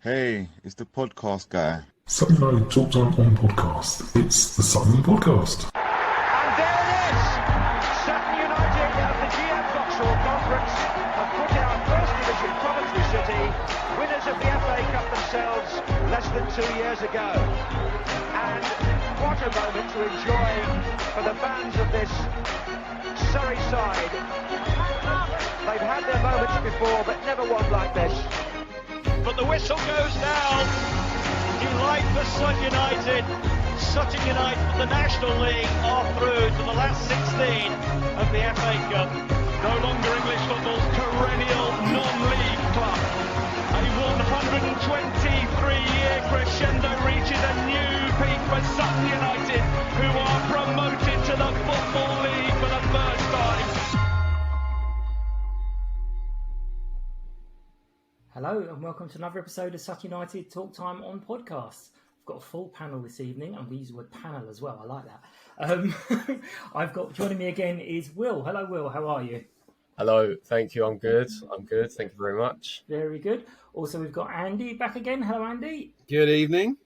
Hey, it's the podcast guy. Sutton United Talk Time on podcast. It's the Sutton Podcast. And there it is! Sutton United of the GM Vauxhall Conference have put out First Division Coventry City, winners of the FA Cup themselves less than 2 years ago. And what a moment to enjoy for the fans of this Surrey side. They've had their moments before, but never one like this. But the whistle goes now. Delight for Sutton United. Sutton United from the National League are through to the last 16 of the FA Cup. No longer English football's perennial non-league club. A 123-year crescendo reaches a new peak for Sutton United, who are promoted to the Football League for the first time. Hello and welcome to another episode of Sutton United Talk Time on podcast. I've got a full panel this evening, and we use the word panel as well. I like that. I've got joining me again is Will. Hello, Will. How are you? Hello. Thank you. I'm good. Thank you very much. Very good. Also, we've got Andy back again. Hello, Andy. Good evening.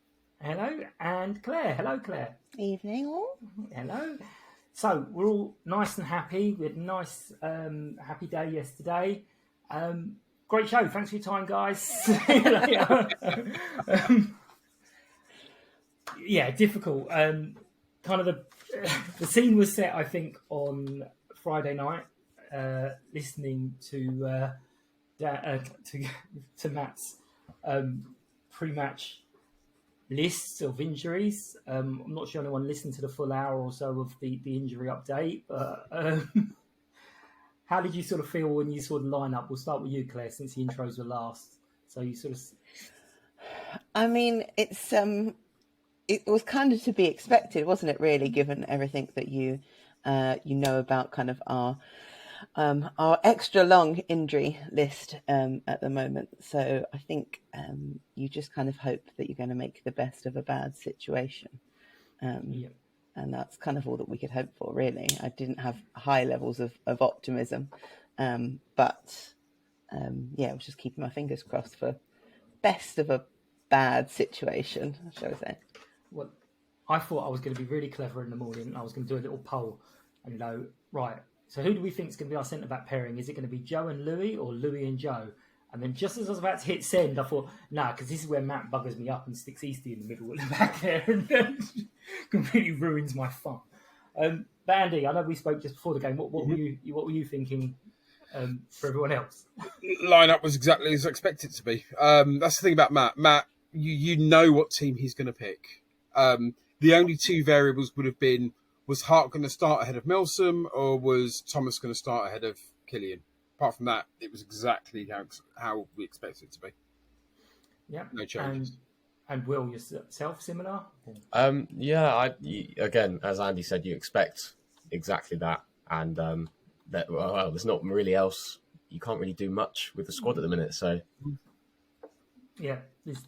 Hello, and Claire. Hello, Claire. Evening all. Hello. So we're all nice and happy. We had a nice, happy day yesterday. Great show. Thanks for your time, guys. Yeah, difficult. Kind of the scene was set, I think, on Friday night. Listening to Matt's pre-match lists of injuries. I'm not sure anyone listened to the full hour or so of the injury update, but. How did you sort of feel when you saw the lineup? We'll start with you, Claire, since the intros were last. So you sort of... I mean, it was kind of to be expected, wasn't it? Really, given everything that you know about kind of our extra long injury list at the moment. So I think you just kind of hope that you're going to make the best of a bad situation. Yeah. And that's kind of all that we could hope for, really. I didn't have high levels of optimism, but I was just keeping my fingers crossed for best of a bad situation, shall we say. Well, I thought I was going to be really clever in the morning. I was going to do a little poll and right, so who do we think is going to be our centre-back pairing? Is it going to be Joe and Louis or Louis and Joe? And then just as I was about to hit send, I thought, because this is where Matt buggers me up and sticks Easty in the middle at the back there and completely ruins my fun. But Andy, I know we spoke just before the game. What were you thinking for everyone else? Lineup was exactly as I expected it to be. That's the thing about Matt. Matt, you know what team he's going to pick. The only two variables would have been, was Hart going to start ahead of Milsom or was Thomas going to start ahead of Killian? Apart from that, it was exactly how we expected it to be. Yeah, no changes. And Will, yourself, similar? Again, as Andy said, you expect exactly that, and there's not really else. You can't really do much with the squad at the minute, so yeah,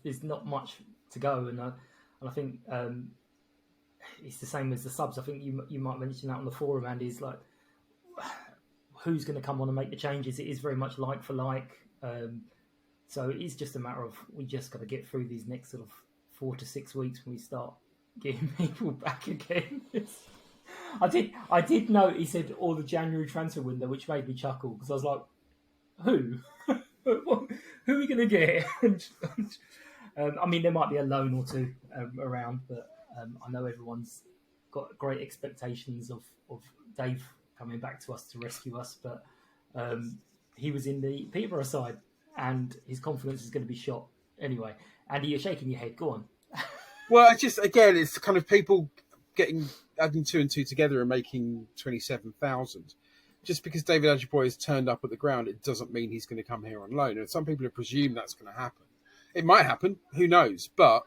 there's not much to go, and I think it's the same as the subs. I think you might mention that on the forum, Andy. Is like, who's going to come on and make the changes? It is very much like for like. So it is just a matter of, we just got to get through these next sort of 4 to 6 weeks when we start getting people back again. I did note he said all the January transfer window, which made me chuckle because I was like, who? Who are we going to get? I mean, there might be a loan or two around, but I know everyone's got great expectations of Dave coming back to us to rescue us, but he was in the Peterborough side and his confidence is going to be shot anyway. Andy, you're shaking your head. Go on. Well, it's kind of people adding 2 and 2 together and making 27,000. Just because David Ajiboye has turned up at the ground, it doesn't mean he's going to come here on loan. And some people have presumed that's going to happen. It might happen. Who knows? But,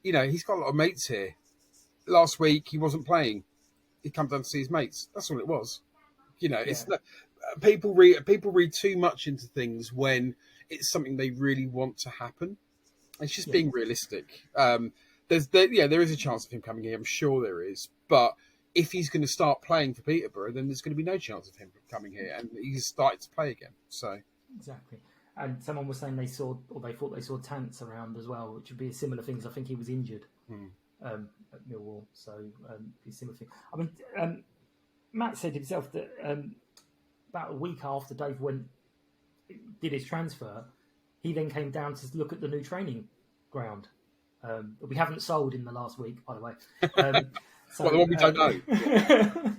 he's got a lot of mates here. Last week, he wasn't playing. He'd come down to see his mates. That's all it was. It's not, people read too much into things when it's something they really want to happen. It's just being realistic. There is a chance of him coming here. I'm sure there is. But if he's going to start playing for Peterborough, then there's going to be no chance of him coming here. And he's started to play again. So exactly. and someone was saying they thought they saw Tants around as well, which would be a similar thing. 'Cause I think he was injured at Millwall, so be a similar thing. I mean, Matt said himself that about a week after Dave did his transfer, he then came down to look at the new training ground. That we haven't sold in the last week, by the way. So, the one we don't know.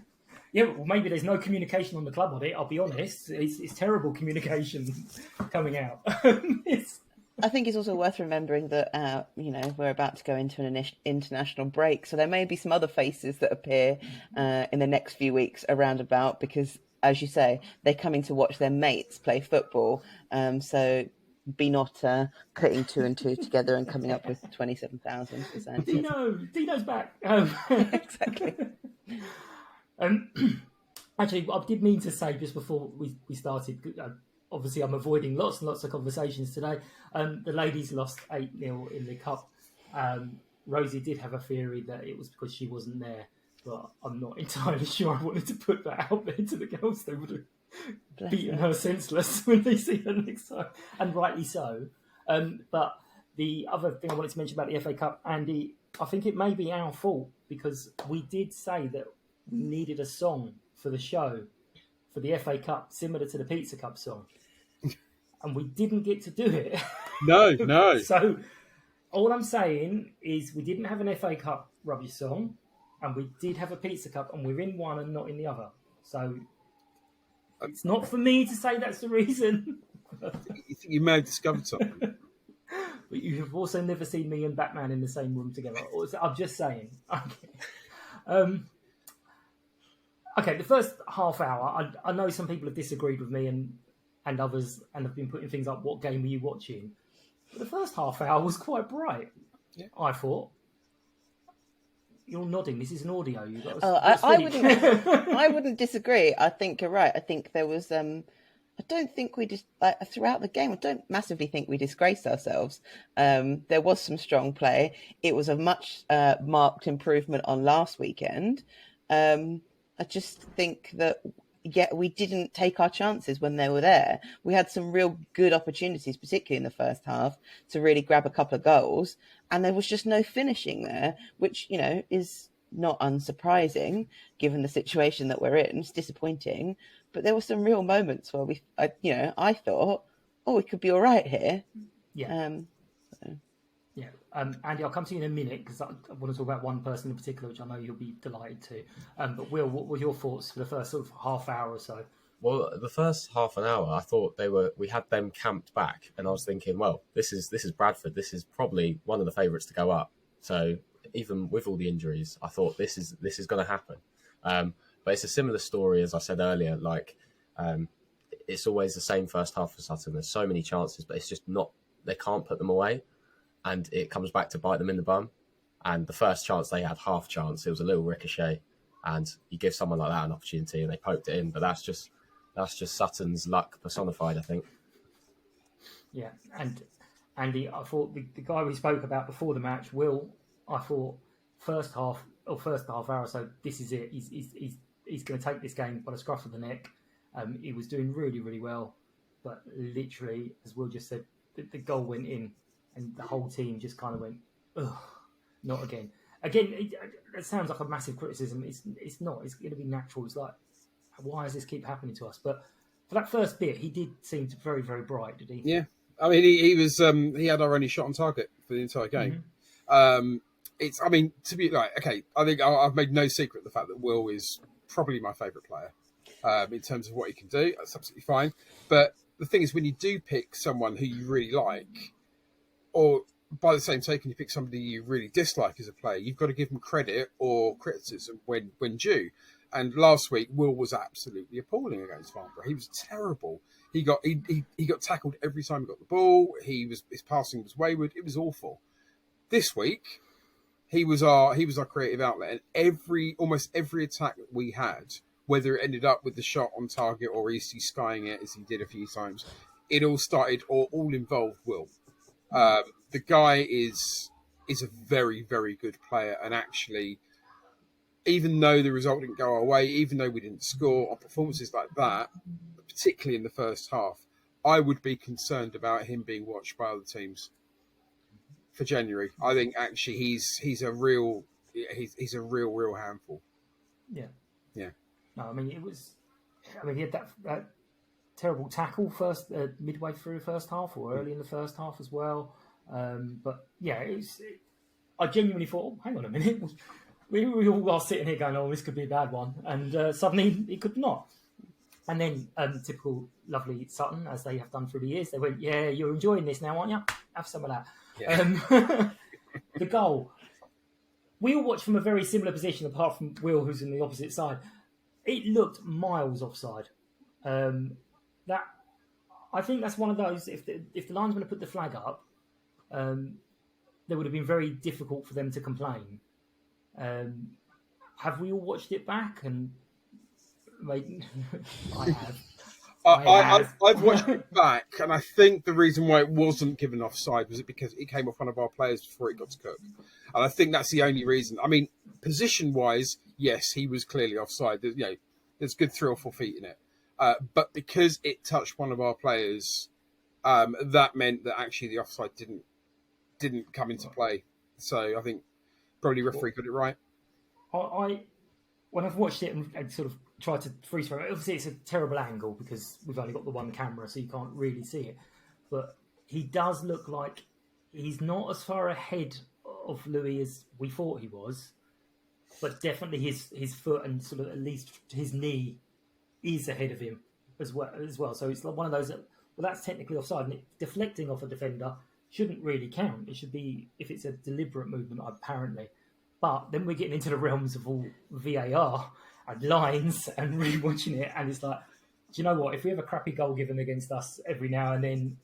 Yeah, well, maybe there's no communication on the club on it. I'll be honest, it's terrible communication coming out. I think it's also worth remembering that we're about to go into an international break, so there may be some other faces that appear in the next few weeks around about because, as you say, they're coming to watch their mates play football. So be not putting two and two together and coming up with 27,000. Dino's back. Exactly. Actually, I did mean to say just before we started, obviously I'm avoiding lots and lots of conversations today. The ladies lost 8-0 in the cup. Rosie did have a theory that it was because she wasn't there, but I'm not entirely sure I wanted to put that out there to the girls. They would have beaten her senseless when they see her next time, and rightly so. But the other thing I wanted to mention about the FA Cup, Andy, I think it may be our fault because we did say that we needed a song for the show for the FA Cup, similar to the Pizza Cup song. And we didn't get to do it. No. So all I'm saying is we didn't have an FA Cup rubbish song and we did have a Pizza Cup and we're in one and not in the other. So it's not for me to say that's the reason. You think you may have discovered something? But you have also never seen me and Batman in the same room together. I'm just saying. Okay, the first half hour, I know some people have disagreed with me and others and have been putting things up, what game were you watching? But the first half hour was quite bright, yeah. I thought. You're nodding, this is an audio. You've got I wouldn't disagree. I think you're right. I think there was... I don't think we just... throughout the game, I don't massively think we disgraced ourselves. There was some strong play. It was a much marked improvement on last weekend. I just think that, we didn't take our chances when they were there. We had some real good opportunities, particularly in the first half, to really grab a couple of goals. And there was just no finishing there, which, is not unsurprising given the situation that we're in. It's disappointing. But there were some real moments where I thought, we could be all right here. Yeah. Yeah, Andy, I'll come to you in a minute because I want to talk about one person in particular, which I know you'll be delighted to. But Will, what were your thoughts for the first sort of half hour or so? Well, the first half an hour, I thought we had them camped back, and I was thinking, well, this is Bradford. This is probably one of the favourites to go up. So even with all the injuries, I thought this is going to happen. But it's a similar story as I said earlier. Like it's always the same first half for Sutton. There's so many chances, but it's just not. They can't put them away. And it comes back to bite them in the bum. And the first chance they had, half chance, it was a little ricochet. And you give someone like that an opportunity and they poked it in. But that's just Sutton's luck personified, I think. Yeah, and Andy, I thought the guy we spoke about before the match, Will, I thought first half hour, so this is it. He's going to take this game by the scruff of the neck. He was doing really, really well. But literally, as Will just said, the goal went in. And the whole team just kind of went, ugh, not again. Again, it sounds like a massive criticism. It's not. It's going to be natural. It's like, why does this keep happening to us? But for that first bit, he did seem very, very bright, did he? Yeah. I mean, he was. He had our only shot on target for the entire game. Mm-hmm. To be like, okay, I think I've made no secret of the fact that Will is probably my favourite player in terms of what he can do. That's absolutely fine. But the thing is, when you do pick someone who you really like, or by the same token, you pick somebody you really dislike as a player, you've got to give them credit or criticism when due. And last week, Will was absolutely appalling against Farnborough. He was terrible. He got tackled every time he got the ball. His passing was wayward. It was awful. This week, he was our creative outlet, and almost every attack that we had, whether it ended up with the shot on target or Eastie skying it as he did a few times, it all started or all involved Will. The guy is a very, very good player, and actually, even though the result didn't go our way, even though we didn't score on performances like that, particularly in the first half, I would be concerned about him being watched by other teams for January. I think actually he's a real handful. Yeah. Yeah. No, I mean he had that terrible tackle first midway through the first half or early in the first half as well. But yeah, I genuinely thought, oh, hang on a minute, we all are sitting here going, oh, this could be a bad one, and suddenly it could not. And then typical lovely Sutton, as they have done through the years, they went, yeah, you're enjoying this now, aren't you? Have some of that. Yeah. The goal. We all watched from a very similar position, apart from Will, who's on the opposite side. It looked miles offside. That I think that's one of those. If the linesman had put the flag up, there would have been very difficult for them to complain. Have we all watched it back? And I have. I've watched it back, and I think the reason why it wasn't given offside was because it came off one of our players before it got to Cook, and I think that's the only reason. I mean, position-wise, yes, he was clearly offside. There's good 3 or 4 feet in it, but because it touched one of our players, that meant that actually the offside didn't come into play. So I think probably referee got it right. When I've watched it and sort of tried to freeze frame it, obviously it's a terrible angle because we've only got the one camera, so you can't really see it. But he does look like he's not as far ahead of Louis as we thought he was, but definitely his foot and sort of at least his knee is ahead of him as well. So it's like one of those that's technically offside, and it deflecting off a defender shouldn't really count. It should be if it's a deliberate movement, apparently. But then we're getting into the realms of all VAR and lines and really watching it. And it's like, do you know what? If we have a crappy goal given against us every now and then,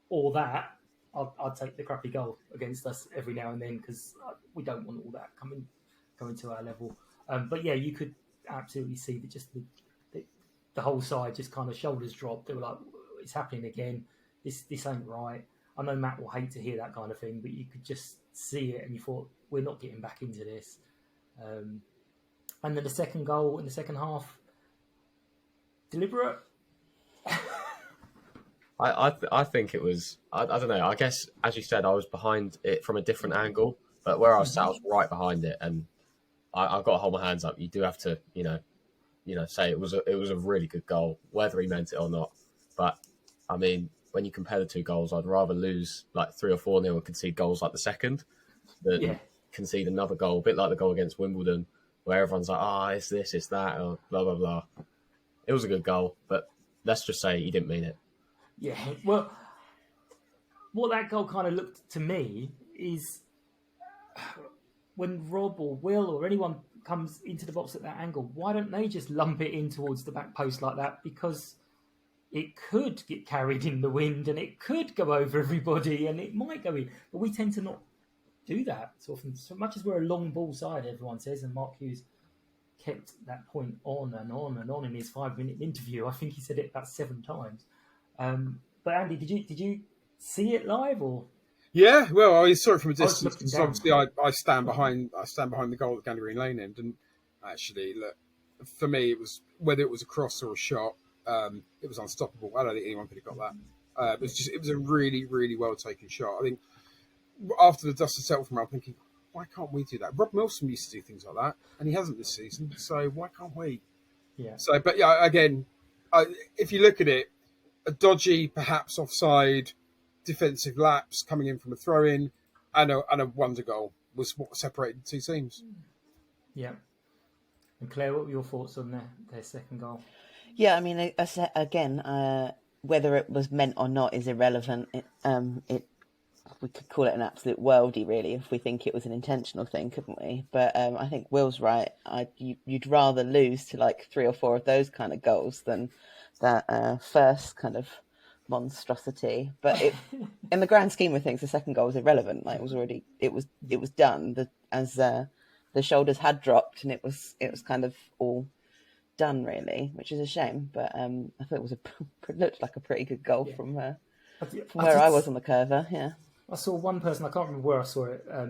or that, I'd take the crappy goal against us every now and then because we don't want all that coming to our level. But yeah, you could absolutely see that just the whole side just kind of shoulders dropped. They were like, it's happening again. This ain't right. I know Matt will hate to hear that kind of thing, but you could just see it and you thought, we're not getting back into this. And then the second goal in the second half, deliberate. I think it was, I don't know, I guess, as you said, I was behind it from a different angle, but where I was sat, I was right behind it, and I've got to hold my hands up. You do have to, say it was a really good goal, whether he meant it or not. But, I mean, when you compare the 2 goals, I'd rather lose like 3 or 4-0 and concede goals like the second than concede another goal, a bit like the goal against Wimbledon, where everyone's like, it's this, it's that, or blah, blah, blah. It was a good goal, but let's just say he didn't mean it. Yeah, well, what that goal kind of looked to me is when Rob or Will or anyone comes into the box at that angle, why don't they just lump it in towards the back post like that? Because it could get carried in the wind and it could go over everybody and it might go in. But we tend to not do that so often. So much as we're a long ball side, everyone says, and Mark Hughes kept that point on and on and on in his 5-minute interview. I think he said it about 7 times. But Andy, did you see it live or? Yeah, well, I saw it from a distance because obviously I stand behind the goal at Gandy Green Lane end, and actually, look, for me, it was whether it was a cross or a shot, it was unstoppable. I don't think anyone could have got that. It was a really, really well taken shot. I think after the dust had settled from it, I'm thinking, why can't we do that? Rob Milsom used to do things like that, and he hasn't this season. So why can't we? Yeah. So, but yeah, again, if you look at it, a dodgy, perhaps offside, defensive lapse coming in from a throw-in, and a wonder goal was what separated the 2 teams. Yeah. And Claire, what were your thoughts on their second goal? Yeah, I mean, again, whether it was meant or not is irrelevant. We could call it an absolute worldie, really, if we think it was an intentional thing, couldn't we? But I think Will's right. You'd rather lose to like 3 or 4 of those kind of goals than that first kind of monstrosity. But in the grand scheme of things, the second goal was irrelevant. Like it was done. As the shoulders had dropped, and it was kind of all done, really, which is a shame. But I thought it looked like a pretty good goal from where I was on the curver. Yeah. I saw one person, I can't remember where I saw it. I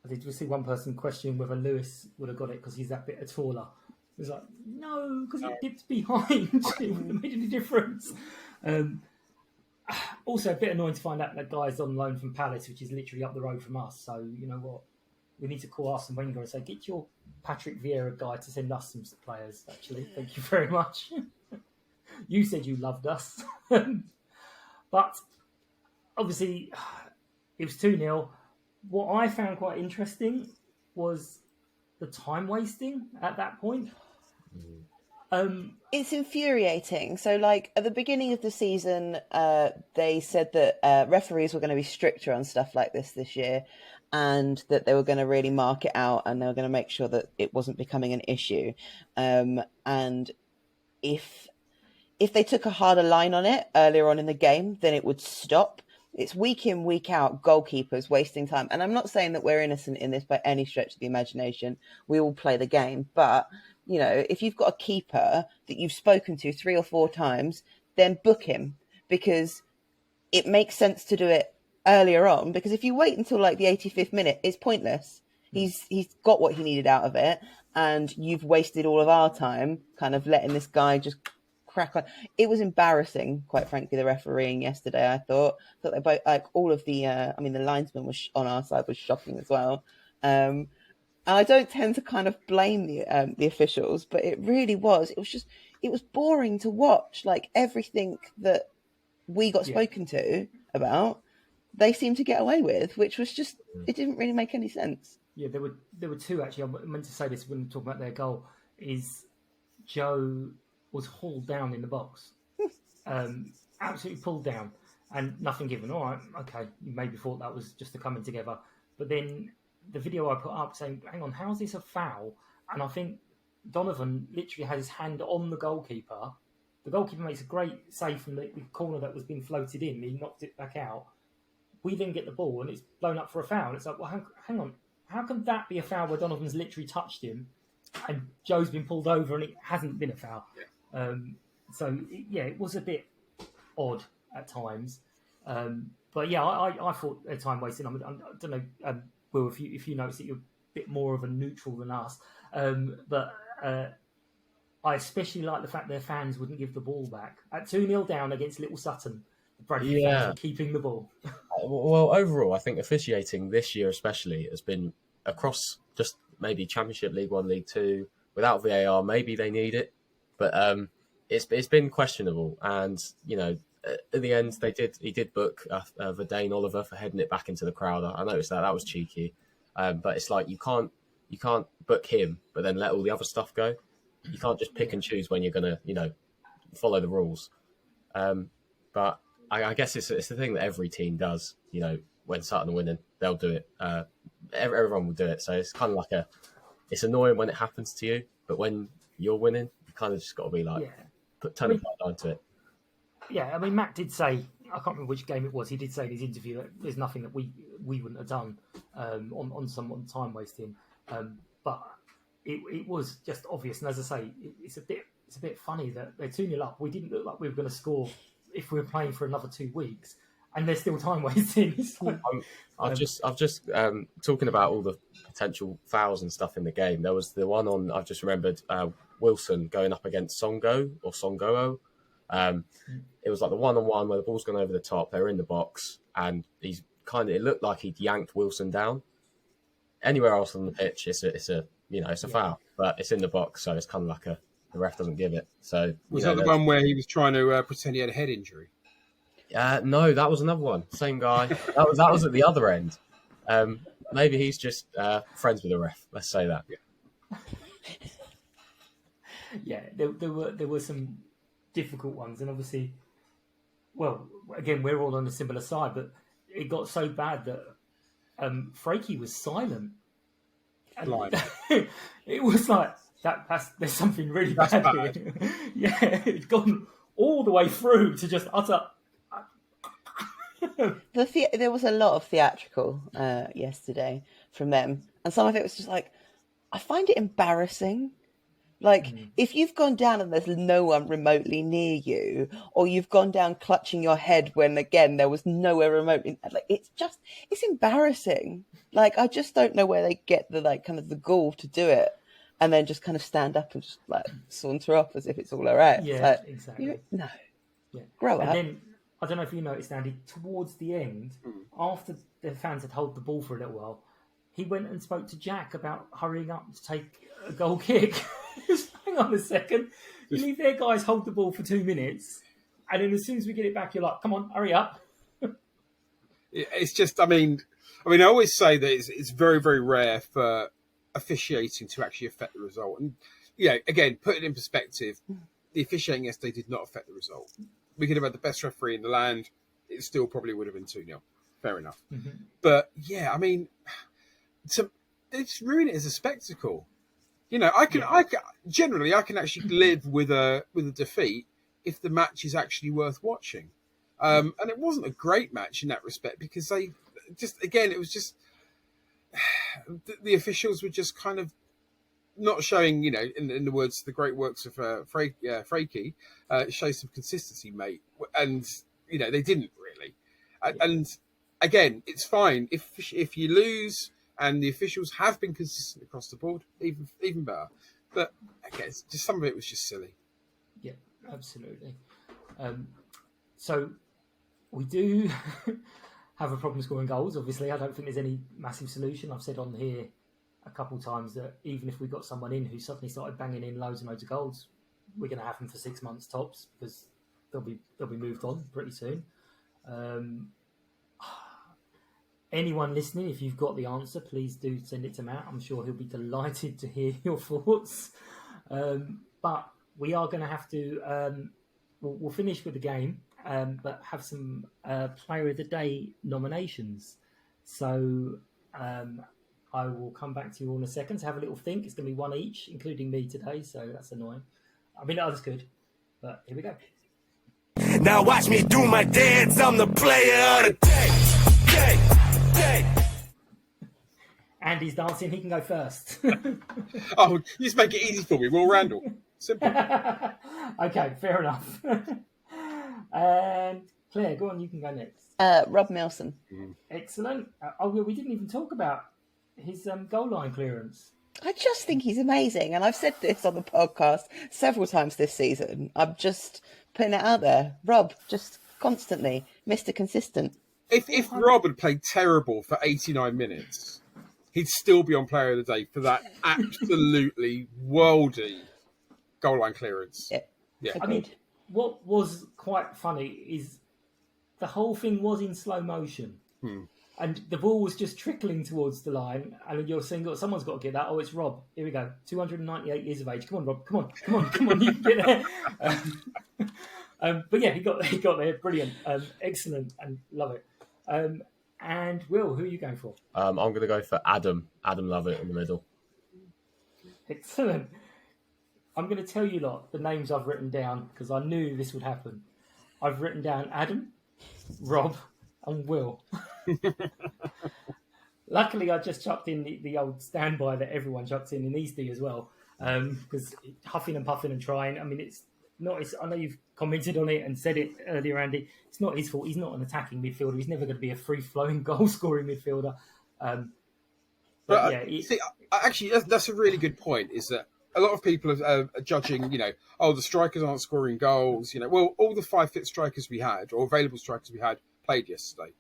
did see one person question whether Lewis would have got it because he's that bit taller. It was like, no, because it dipped behind. It wouldn't have made any difference. Also, a bit annoying to find out that guy's on loan from Palace, which is literally up the road from us. So, you know what? We need to call Arsene Wenger and say, get your Patrick Vieira guy to send us some players, actually. Thank you very much. You said you loved us. But, obviously, it was 2-0. What I found quite interesting was the time wasting at that point. It's infuriating. So, like, at the beginning of the season, they said that referees were going to be stricter on stuff like this year, and that they were going to really mark it out, and they were going to make sure that it wasn't becoming an issue. And if they took a harder line on it earlier on in the game, then it would stop. It's week in, week out, goalkeepers wasting time. And I'm not saying that we're innocent in this by any stretch of the imagination. We all play the game, but you know, if you've got a keeper that you've spoken to 3 or 4 times, then book him, because it makes sense to do it earlier on. Because if you wait until like the 85th minute, it's pointless. He's got what he needed out of it, and you've wasted all of our time kind of letting this guy just crack on. It was embarrassing, quite frankly, the refereeing yesterday. I thought they both, like, all of the the linesman was on our side was shocking as well. And I don't tend to kind of blame the officials, but it really was. It was boring to watch. Like, everything that we got spoken to about, they seemed to get away with, which was just, it didn't really make any sense. Yeah, there were 2 actually. I meant to say this when we talk about their goal. Is Joe was hauled down in the box, absolutely pulled down, and nothing given. All right, okay, you maybe thought that was just a coming together, but then the video I put up saying, hang on, how's this a foul? And I think Donovan literally had his hand on the goalkeeper. The goalkeeper makes a great save from the corner that was being floated in. He knocked it back out. We then get the ball and it's blown up for a foul. It's like, well, hang on. How can that be a foul where Donovan's literally touched him and Joe's been pulled over and it hasn't been a foul? It was a bit odd at times. But yeah, I thought a time wasting. I don't know, Will, if you notice that you're a bit more of a neutral than us. But I especially like the fact their fans wouldn't give the ball back. At 2-0 down against Little Sutton, the Bradford fans were keeping the ball. Well, overall, I think officiating this year especially has been across just maybe Championship, League One, League Two. Without VAR, maybe they need it, but it's been questionable. And you know, at the end, he did book Verdane Oliver for heading it back into the crowd. I noticed that was cheeky, but it's like you can't book him, but then let all the other stuff go. You can't just pick and choose when you're gonna follow the rules. But I guess it's the thing that every team does. You know, when Sutton are winning, they'll do it. Everyone will do it. So it's kind of like it's annoying when it happens to you, but when you're winning, you kind of just got to be like, turn the line to it. Yeah, I mean, Matt did say, I can't remember which game it was, he did say in his interview that there's nothing that we wouldn't have done on some time wasting. But it was just obvious. And as I say, it's a bit funny that they're 2-0 up. We didn't look like we were going to score if we were playing for another 2 weeks. And there's still time wasting. Like, I've just talking about all the potential fouls and stuff in the game. There was the one on, I've just remembered, Wilson going up against Songo'o. It was like the 1-on-1 where the ball's gone over the top. They're in the box, and it looked like he'd yanked Wilson down. Anywhere else on the pitch, it's a foul, but it's in the box, so it's kind of like the ref doesn't give it. So was that the one where he was trying to pretend he had a head injury? No, that was another one. Same guy. That was at the other end. Maybe he's just friends with the ref. Let's say that. Yeah, there were some difficult ones, and obviously, well, again, we're all on a similar side, but it got so bad that Frankie was silent. It was like there's something really bad here. Yeah, it's gone all the way through to just utter. There was a lot of theatrical yesterday from them, and some of it was just like, I find it embarrassing. Like, if you've gone down and there's no one remotely near you, or you've gone down clutching your head when, again, there was nowhere remotely, like, it's embarrassing. Like, I just don't know where they get the, like, kind of the gall to do it, and then just kind of stand up and just, like, saunter off as if it's all all right. Yeah, like, exactly. No. Yeah. Grow up. Then I don't know if you noticed, Andy, towards the end, after the fans had held the ball for a little while, he went and spoke to Jack about hurrying up to take a goal kick. Hang on a second. You leave their guys hold the ball for 2 minutes, and then as soon as we get it back, you're like, come on, hurry up. It's just, I mean, I always say that it's very, very rare for officiating to actually affect the result. And, again, put it in perspective, the officiating yesterday did not affect the result. We could have had the best referee in the land. It still probably would have been 2-0. Fair enough. Mm-hmm. But, yeah, I mean, it's ruined it as a spectacle. I can actually live with a defeat if the match is actually worth watching. And it wasn't a great match in that respect because they just, again, it was just the officials were just kind of not showing, in the words, the great works of Frankie, show some consistency, mate. And, they didn't really. And again, it's fine. If you lose and the officials have been consistent across the board, even better. But again, just some of it was just silly. Yeah, absolutely. So we do have a problem scoring goals. Obviously, I don't think there's any massive solution. I've said on here a couple of times that even if we got someone in who suddenly started banging in loads and loads of goals, we're going to have them for 6 months tops because they'll be moved on pretty soon. Anyone listening, if you've got the answer, please do send it to Matt. I'm sure he'll be delighted to hear your thoughts. But we are going to have to. We'll finish with the game, but have some Player of the Day nominations. So I will come back to you all in a second to have a little think. It's going to be one each, including me today, so that's annoying. I mean, that's good, but here we go. Now watch me do my dance. I'm the player of the day. Andy's dancing. He can go first. Oh, you just make it easy for me. Will Randall. Simple. Okay, fair enough. And Claire, go on. You can go next. Rob Milson. Excellent. We didn't even talk about his goal line clearance. I just think he's amazing. And I've said this on the podcast several times this season. I'm just putting it out there. Rob, just constantly, Mr. Consistent. If Rob had played terrible for 89 minutes, he'd still be on Player of the Day for that absolutely worldy goal line clearance. Yeah. I mean, what was quite funny is the whole thing was in slow motion. And the ball was just trickling towards the line, and you're saying, someone's got to get that. Oh, it's Rob. Here we go. 298 years of age. Come on, Rob. Come on. You can get there. But yeah, he got there. Brilliant. Excellent. And love it. And Will, who are you going for? I'm going to go for Adam. Adam Lovett in the middle. Excellent. I'm going to tell you lot the names I've written down because I knew this would happen. I've written down Adam, Rob, and Will. Luckily, I just chucked in the old standby that everyone chucks in Eastie as well, because huffing and puffing and trying. I mean, it's not. I know you've commented on it and said it earlier, Andy. It's not his fault. He's not an attacking midfielder. He's never going to be a free-flowing goal-scoring midfielder. Actually, that's a really good point. Is that a lot of people are judging? The strikers aren't scoring goals. Well, all the 5 fit strikers we had, or available strikers we had, played yesterday.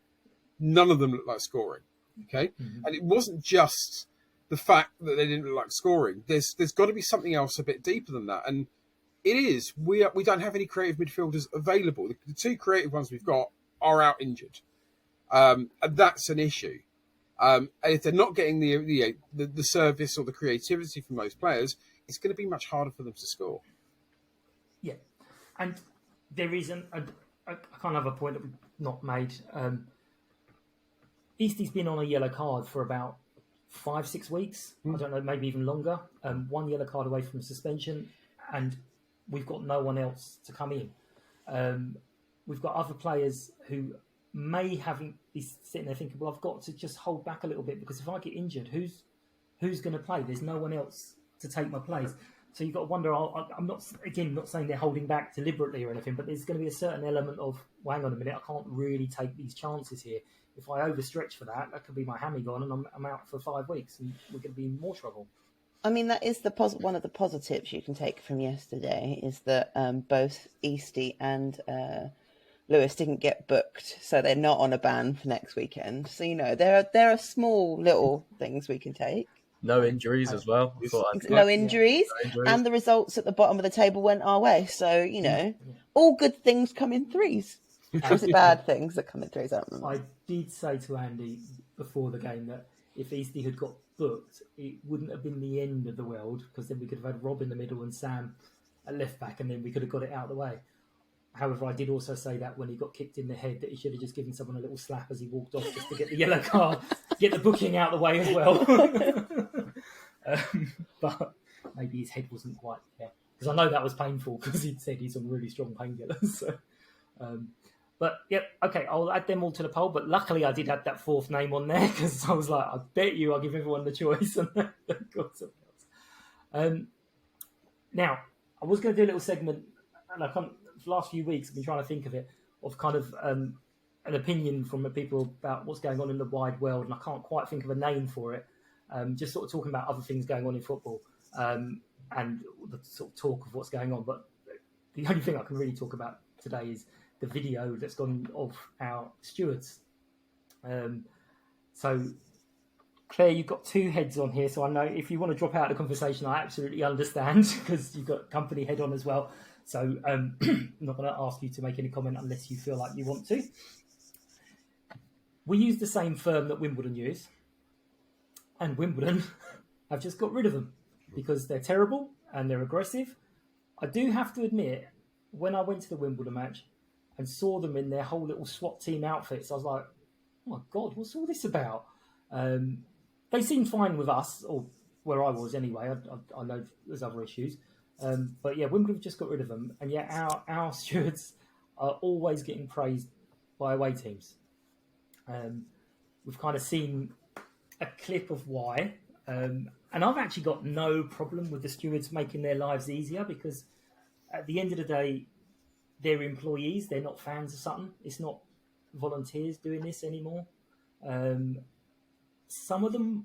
None of them looked like scoring. Okay, and it wasn't just the fact that they didn't look like scoring. There's got to be something else a bit deeper than that, and it is. We don't have any creative midfielders available. The 2 creative ones we've got are out injured, and that's an issue. And if they're not getting the service or the creativity from those players, it's going to be much harder for them to score. Yeah, and there isn't. I can't have a point that we've not made. Eastie's been on a yellow card for about 5-6 weeks. I don't know, maybe even longer. 1 yellow card away from suspension, and we've got no one else to come in. We've got other players who may be sitting there thinking, well, I've got to just hold back a little bit because if I get injured, who's going to play? There's no one else to take my place. So you've got to wonder, I'm not saying they're holding back deliberately or anything, but there's going to be a certain element of, well, hang on a minute, I can't really take these chances here. If I overstretch for that could be my hammy gone and I'm out for 5 weeks and we're going to be in more trouble. I mean, that is one of the positives you can take from yesterday is that both Eastie and Lewis didn't get booked, so they're not on a ban for next weekend. So, there are small little things we can take. No injuries as well. No injuries, injuries. And the results at the bottom of the table went our way. So, all good things come in threes. Or is it bad things that come in threes? I don't remember. I did say to Andy before the game that if Eastie had got booked, it wouldn't have been the end of the world, because then we could have had Rob in the middle and Sam at left back, and then we could have got it out of the way. However, I did also say that when he got kicked in the head, that he should have just given someone a little slap as he walked off, just to get the yellow card, get the booking out of the way as well. But maybe his head wasn't quite there, because I know that was painful, because he'd said he's on really strong painkillers. So, but yep, okay, I'll add them all to the poll. But luckily, I did add that fourth name on there, because I was like, I bet you I'll give everyone the choice, and then got something else. Now, I was going to do a little segment, and I can't. For the last few weeks, I've been trying to think of it, of kind of an opinion from people about what's going on in the wide world, and I can't quite think of a name for it. Just sort of talking about other things going on in football, and the sort of talk of what's going on. But the only thing I can really talk about today is the video that's gone of our stewards. So, Claire, you've got two heads on here, so I know if you want to drop out of the conversation, I absolutely understand, because you've got company head on as well. So I'm not going to ask you to make any comment unless you feel like you want to. We use the same firm that Wimbledon use, and Wimbledon have just got rid of them because they're terrible and they're aggressive. I do have to admit, when I went to the Wimbledon match and saw them in their whole little SWAT team outfits, I was like, oh my God, what's all this about? They seemed fine with us, or where I was anyway. I know there's other issues. But yeah, Wimbledon have just got rid of them, and yet our stewards are always getting praised by away teams. We've kind of seen a clip of why, and I've actually got no problem with the stewards making their lives easier, because at the end of the day, they're employees, they're not fans of Sutton. It's not volunteers doing this anymore. Some of them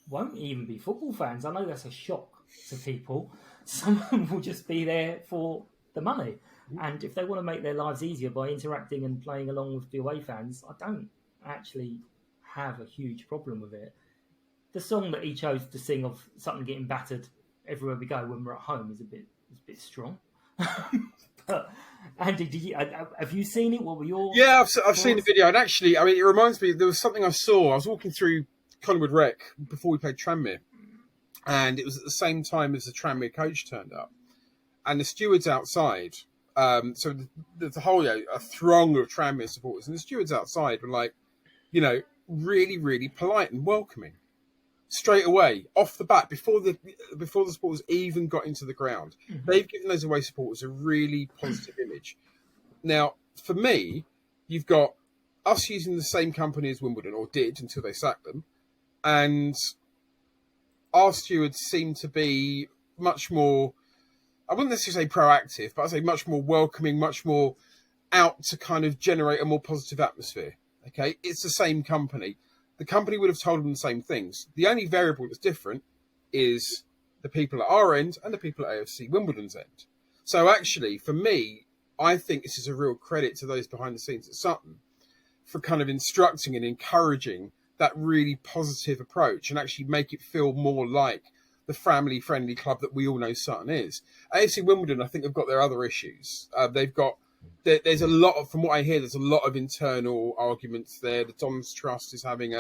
won't even be football fans. I know that's a shock to people. Some of them will just be there for the money. And if they want to make their lives easier by interacting and playing along with the away fans, I don't actually have a huge problem with it. The song that he chose to sing of Sutton getting battered everywhere we go when we're at home is a bit strong. But Andy, have you seen it? What were your... Yeah, I've seen the video. And actually, I mean, it reminds me, there was something I saw. I was walking through Collingwood Rec before we played Tranmere. And it was at the same time as the Tranmere coach turned up. And the stewards outside, so there's a whole a throng of Tranmere supporters. And the stewards outside were like, really, really polite and welcoming. Straight away, off the bat, before the supporters even got into the ground. Mm-hmm. They've given those away supporters a really positive image. Now, for me, you've got us using the same company as Wimbledon, or did until they sacked them. And our stewards seem to be much more, I wouldn't necessarily say proactive, but I'd say much more welcoming, much more out to kind of generate a more positive atmosphere. Okay, it's the same company. The company would have told them the same things. The only variable that's different is the people at our end and the people at AFC Wimbledon's end. So actually, for me, I think this is a real credit to those behind the scenes at Sutton for kind of instructing and encouraging that really positive approach and actually make it feel more like the family-friendly club that we all know Sutton is. AFC Wimbledon, I think, have got their other issues. There's a lot of, from what I hear, there's a lot of internal arguments there. The Dons Trust is having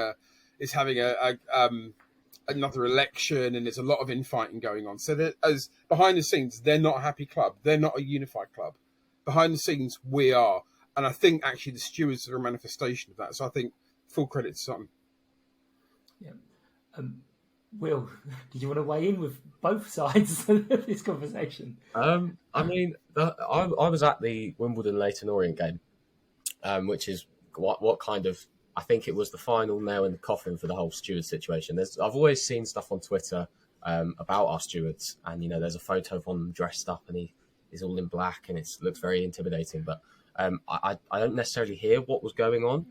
another election, and there's a lot of infighting going on. So as behind the scenes, they're not a happy club. They're not a unified club. Behind the scenes, we are. And I think actually the stewards are a manifestation of that. So I think full credit to Sutton. Yeah. Will, did you want to weigh in with both sides of this conversation? I mean, I was at the Wimbledon Leyton Orient game, which is what kind of, I think it was the final nail in the coffin for the whole steward situation. I've always seen stuff on Twitter about our stewards, and there's a photo of one dressed up, and he's all in black, and it looks very intimidating. But I don't necessarily hear what was going on,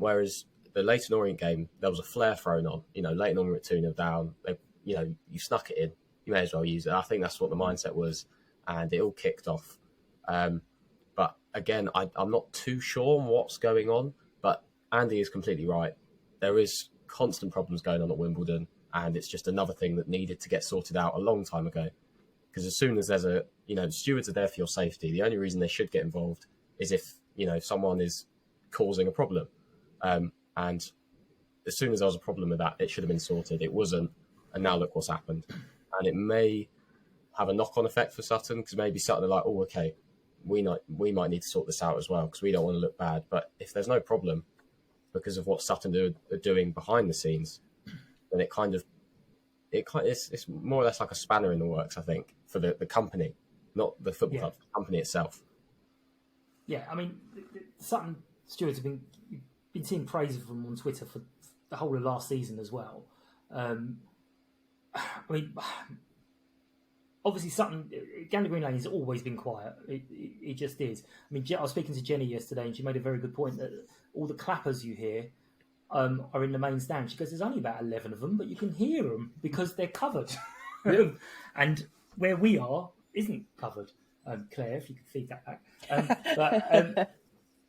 whereas the Leyton Orient game, there was a flare thrown on. Leyton Orient 2-0 down. You snuck it in. You may as well use it. I think that's what the mindset was, and it all kicked off. But again, I'm not too sure on what's going on, but Andy is completely right. There is constant problems going on at Wimbledon, and it's just another thing that needed to get sorted out a long time ago. Because as soon as there's stewards are there for your safety. The only reason they should get involved is if, someone is causing a problem. And as soon as there was a problem with that, it should have been sorted. It wasn't, and now look what's happened. And it may have a knock-on effect for Sutton, because maybe Sutton are like, oh, okay, we might need to sort this out as well, because we don't want to look bad. But if there's no problem because of what Sutton are doing behind the scenes, then it's more or less like a spanner in the works, I think, for the company, not the football club, the company itself. Yeah, I mean, the Sutton stewards have been seeing praise from them on Twitter for the whole of last season as well. I mean, obviously Sutton, Gander Green Lane has always been quiet. It just is. I mean, I was speaking to Jenny yesterday, and she made a very good point that all the clappers you hear are in the main stand. She goes, there's only about 11 of them, but you can hear them because they're covered. And where we are isn't covered. Claire, if you could feed that back.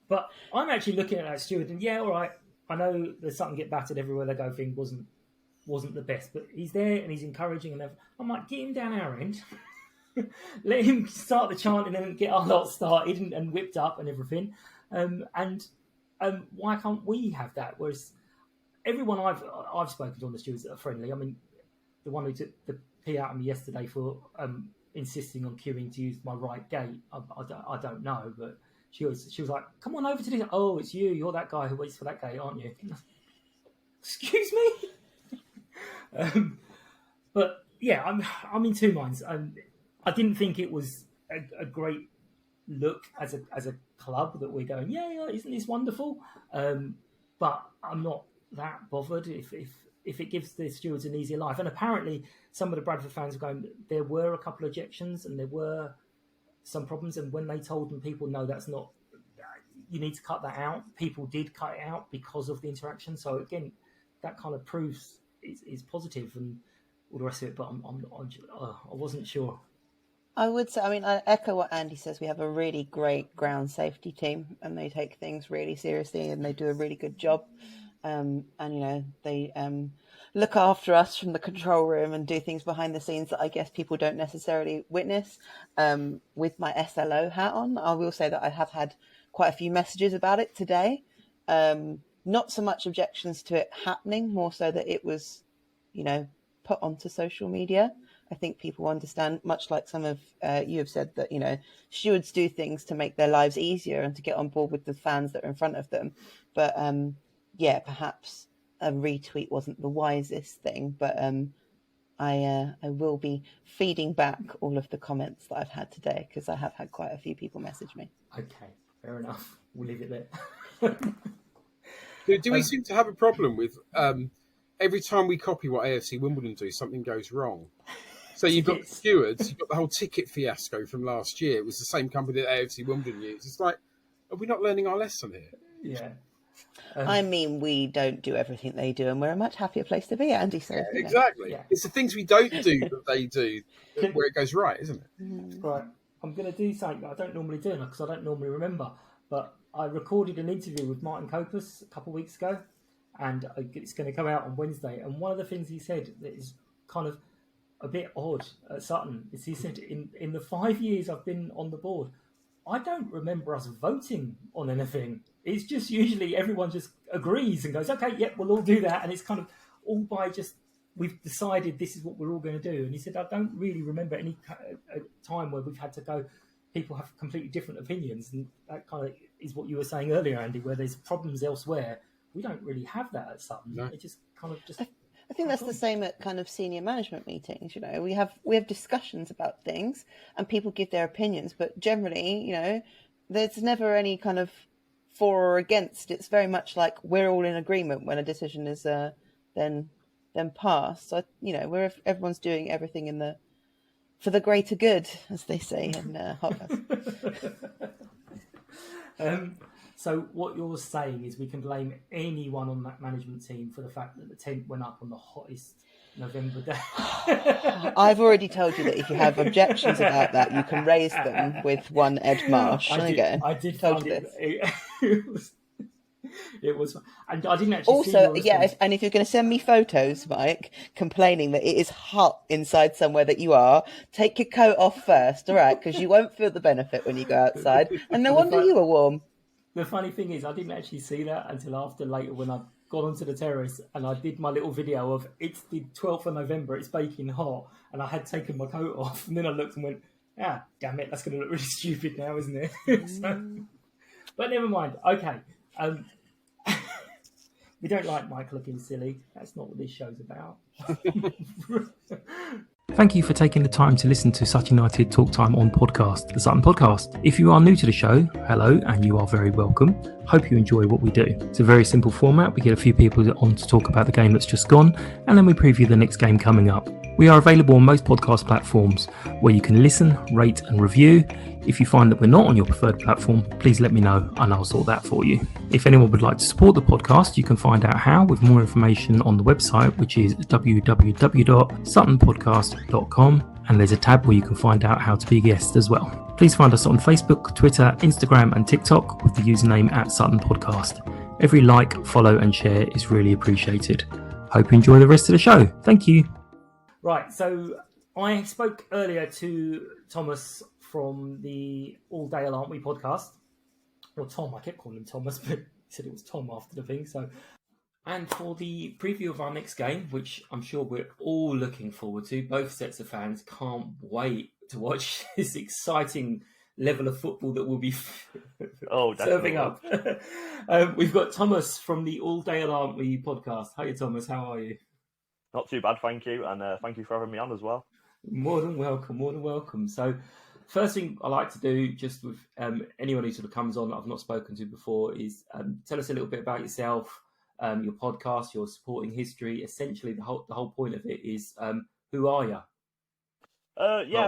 But I'm actually looking at that steward, and all right, I know there's something get battered everywhere they go thing wasn't the best, but he's there and he's encouraging, and I'm like, get him down our end. Let him start the chanting and get our lot started and whipped up and everything. Why can't we have that? Whereas everyone I've spoken to on the stewards that are friendly, I mean, the one who took the pee out of me yesterday for insisting on queuing to use my right gate, I don't know, but she was like, come on over to this. Oh, it's you. You're that guy who waits for that gate, aren't you? Excuse me? But yeah, I'm in two minds. I didn't think it was a great look as a club that we're going, yeah, isn't this wonderful? But I'm not that bothered if it gives the stewards an easier life. And apparently some of the Bradford fans are going, there were a couple of ejections and there were some problems, and when they told them, people, no, that's not, you need to cut that out, people did cut it out because of the interaction. So again, that kind of proves is positive and all the rest of it, but I wasn't sure. I would say, I mean, I echo what Andy says. We have a really great ground safety team, and they take things really seriously, and they do a really good job. And they look after us from the control room and do things behind the scenes that I guess people don't necessarily witness. With my SLO hat on, I will say that I have had quite a few messages about it today. Not so much objections to it happening, more so that it was, put onto social media. I think people understand, much like some of you have said, that, stewards do things to make their lives easier and to get on board with the fans that are in front of them. But perhaps a retweet wasn't the wisest thing, but I will be feeding back all of the comments that I've had today, because I have had quite a few people message me. Okay, fair enough. We'll leave it there. Do we seem to have a problem with every time we copy what AFC Wimbledon do, something goes wrong? So you've got stewards, you've got the whole ticket fiasco from last year. It was the same company that AFC Wimbledon used. It's like, are we not learning our lesson here? Yeah. I mean, we don't do everything they do, and we're a much happier place to be, Andy. So exactly. Yeah. It's the things we don't do that they do where it goes right, isn't it? Right. I'm going to do something that I don't normally do, because I don't normally remember. But I recorded an interview with Martin Copus a couple of weeks ago, and it's going to come out on Wednesday. And one of the things he said that is kind of a bit odd at Sutton is he said, in the 5 years I've been on the board, I don't remember us voting on anything. It's just usually everyone just agrees and goes, okay, yep, we'll all do that. And it's kind of all by just, we've decided this is what we're all going to do. And he said, I don't really remember any time where we've had to go, people have completely different opinions. And that kind of is what you were saying earlier, Andy, where there's problems elsewhere. We don't really have that at Sutton. No. It just kind of just... I think that's the same at kind of senior management meetings. We have discussions about things and people give their opinions, but generally, there's never any kind of for or against. It's very much like we're all in agreement when a decision is then passed. So everyone's doing everything for the greater good, as they say in Hotbus. So what you're saying is we can blame anyone on that management team for the fact that the tent went up on the hottest November day. I've already told you that if you have objections about that, you can raise them with one Ed Marsh. I did told find you this. It was, and I didn't actually see Also, your yeah, response. and if you're going to send me photos, Mike, complaining that it is hot inside somewhere that you are, take your coat off first, all right? Because you won't feel the benefit when you go outside. And no wonder you were warm. The funny thing is, I didn't actually see that until after later when I got onto the terrace and I did my little video of it's the 12th of November, it's baking hot, and I had taken my coat off, and then I looked and went, damn it, that's going to look really stupid now, isn't it? But never mind. Okay. We don't like Mike looking silly. That's not what this show's about. Thank you for taking the time to listen to Sutton United Talk Time on podcast, the Sutton Podcast. If you are new to the show, hello, and you are very welcome. Hope you enjoy what we do. It's a very simple format. We get a few people on to talk about the game that's just gone, and then we preview the next game coming up. We are available on most podcast platforms where you can listen, rate, and review. If you find that we're not on your preferred platform, please let me know and I'll sort that for you. If anyone would like to support the podcast, you can find out how with more information on the website, which is www.suttonpodcast.com, and there's a tab where you can find out how to be a guest as well. Please find us on Facebook, Twitter, Instagram and TikTok with the username @SuttonPodcast. Every like, follow and share is really appreciated. Hope you enjoy the rest of the show. Thank you. Right, so I spoke earlier to Thomas from the All Dale Aren't We podcast. Or Tom, I kept calling him Thomas, but he said it was Tom after the thing. So, and for the preview of our next game, which I'm sure we're all looking forward to, both sets of fans can't wait to watch this exciting level of football that we'll be serving up. We've got Thomas from the All Dale Aren't We podcast. Hiya, Thomas, how are you? Not too bad, thank you, and thank you for having me on as well. More than welcome. So, first thing I like to do, just with anyone who sort of comes on that I've not spoken to before, is tell us a little bit about yourself, your podcast, your supporting history. Essentially, the whole point of it is, who are you?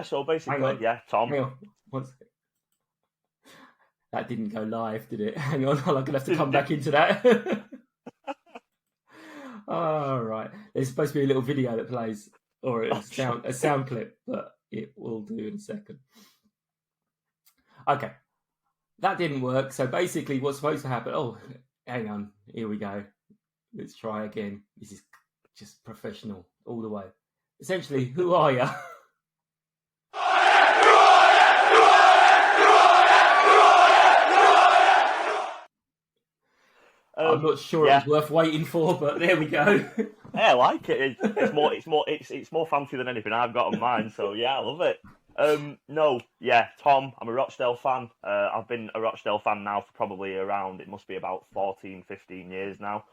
So basically, Tom. Hang on. One second. That didn't go live, did it? Hang on, I'm going to have to come back into that. All right. There's supposed to be a little video that plays, or a sound clip, but it will do in a second. Okay. That didn't work. So basically what's supposed to happen... Oh, hang on. Here we go. Let's try again. This is just professional all the way. Essentially, who are you? I'm not sure it's worth waiting for, but there we go. Yeah, I like it. It's more fancy than anything I've got on mine. So yeah, I love it. Tom. I'm a Rochdale fan. I've been a Rochdale fan now for probably it must be about 14, 15 years now.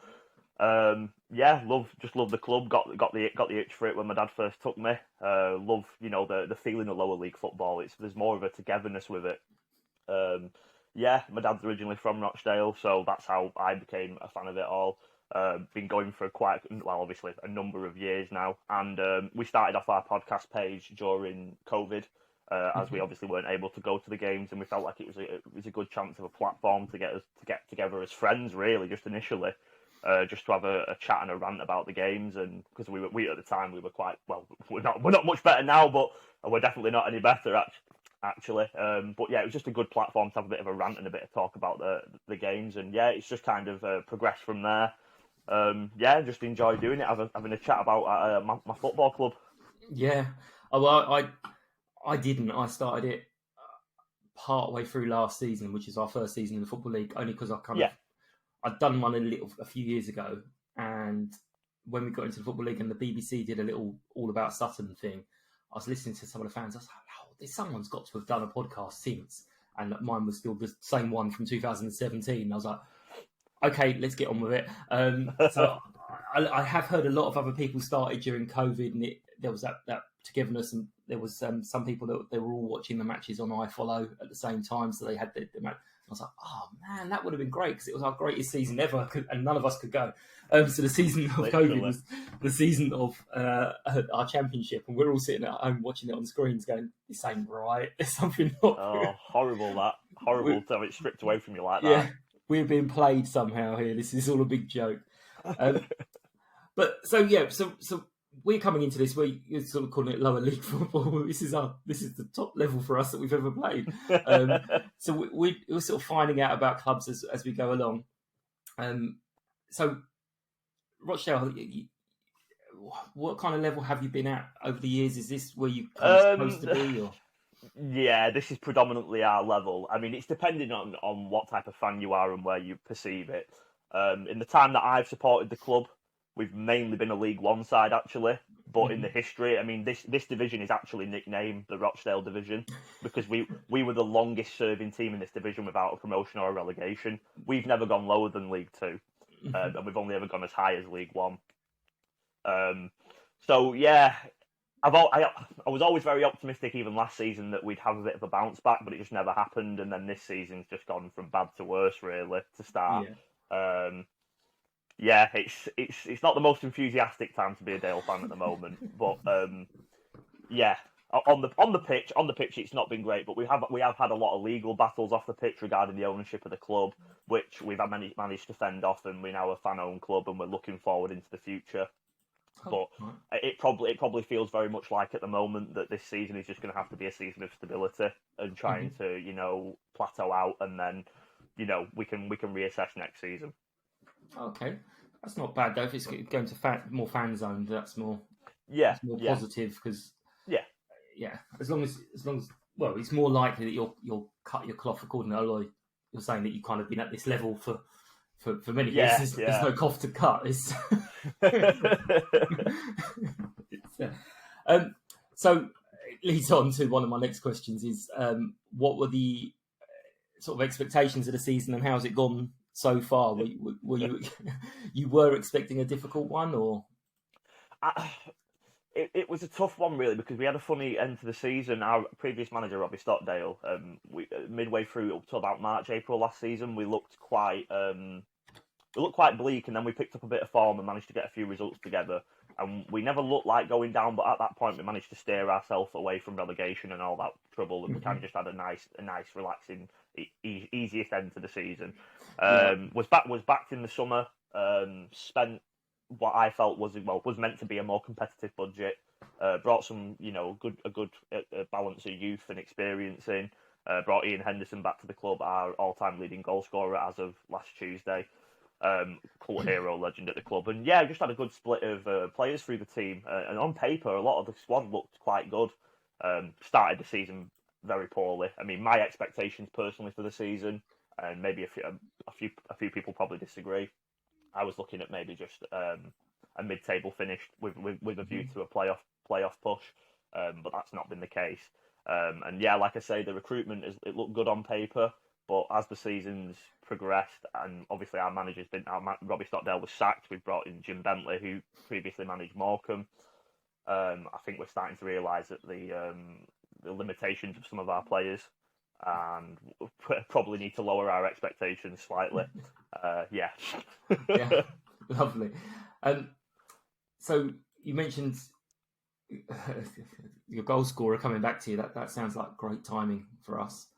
Love the club. Got the itch for it when my dad first took me. Love the feeling of lower league football. There's more of a togetherness with it. My dad's originally from Rochdale, so that's how I became a fan of it all. Been going for obviously a number of years now, and we started off our podcast page during COVID, as we obviously weren't able to go to the games, and we felt like it was a good chance of a platform to get together as friends, really, just initially, just to have a chat and a rant about the games, and because we at the time we were quite we're not much better now, but we're definitely not any better actually. But yeah, it was just a good platform to have a bit of a rant and a bit of talk about the games, and yeah, it's just kind of progressed from there. Just enjoy doing it, having a chat about my football club. Yeah, well, I didn't. I started it part way through last season, which is our first season in the Football League, only because I'd done one a few years ago, and when we got into the Football League and the BBC did a little All About Sutton thing, I was listening to some of the fans. I was like, someone's got to have done a podcast since, and mine was still the same one from 2017. I was like, okay, let's get on with it. So I have heard a lot of other people started during COVID, and there was that togetherness, and there was some people that they were all watching the matches on iFollow at the same time, so they had the match. I was like, oh man, that would have been great because it was our greatest season ever, and none of us could go. So the season of COVID was the season of our championship, and we're all sitting at home watching it on screens, going, "This ain't right. There's something not." Oh, horrible! Horrible to have it stripped away from you like that. we're being played somehow here. This is all a big joke. But so we're coming into this where you're sort of calling it lower league football. This is the top level for us that we've ever played. So we're sort of finding out about clubs as we go along. So Rochdale, what kind of level have you been at over the years? Is this where you're supposed to be? Or? Yeah, this is predominantly our level. I mean, it's depending on what type of fan you are and where you perceive it. In the time that I've supported the club, we've mainly been a League One side, actually. But in the history, I mean, this division is actually nicknamed the Rochdale division because we were the longest serving team in this division without a promotion or a relegation. We've never gone lower than League Two, and we've only ever gone as high as League One. So yeah, I was always very optimistic, even last season, that we'd have a bit of a bounce back, but it just never happened. And then this season's just gone from bad to worse, really, to start. Yeah. It's not the most enthusiastic time to be a Dale fan at the moment, but yeah, on the pitch, it's not been great. But we have had a lot of legal battles off the pitch regarding the ownership of the club, which we've managed to fend off, and we're now a fan-owned club, and we're looking forward into the future. But it probably feels very much like at the moment that this season is just going to have to be a season of stability and trying to plateau out, and then we can reassess next season. Okay, that's not bad though. If it's going to more fan zone, that's more positive because as long as well, it's more likely that you'll cut your cloth according to Aloy. You're saying that you've kind of been at this level for many years. There's no cloth to cut. So it leads on to one of my next questions is what were the sort of expectations of the season and how's it gone so far? Were you were expecting a difficult one, or? It was a tough one, really, because we had a funny end to the season. Our previous manager, Robbie Stockdale, midway through up to about March, April last season, we looked quite bleak, and then we picked up a bit of form and managed to get a few results together. And we never looked like going down, but at that point we managed to steer ourselves away from relegation and all that trouble, and we kind of just had a nice, relaxing, easiest end to the season. Was backed in the summer. Spent what I felt was meant to be a more competitive budget. Brought some, a good balance of youth and experience in. Brought Ian Henderson back to the club, our all-time leading goal scorer as of last Tuesday. Cult hero legend at the club, and just had a good split of players through the team. And on paper, a lot of the squad looked quite good. Started the season very poorly. I mean, my expectations personally for the season, and maybe a few people probably disagree. I was looking at maybe just a mid-table finish with a view to a playoff push, but that's not been the case. And like I say, the recruitment it looked good on paper. But as the season's progressed, and obviously our manager's been Robbie Stockdale was sacked, we've brought in Jim Bentley, who previously managed Morecambe. I think we're starting to realise that the limitations of some of our players, and probably need to lower our expectations slightly. Yeah, lovely. So you mentioned your goal scorer coming back to you. That sounds like great timing for us.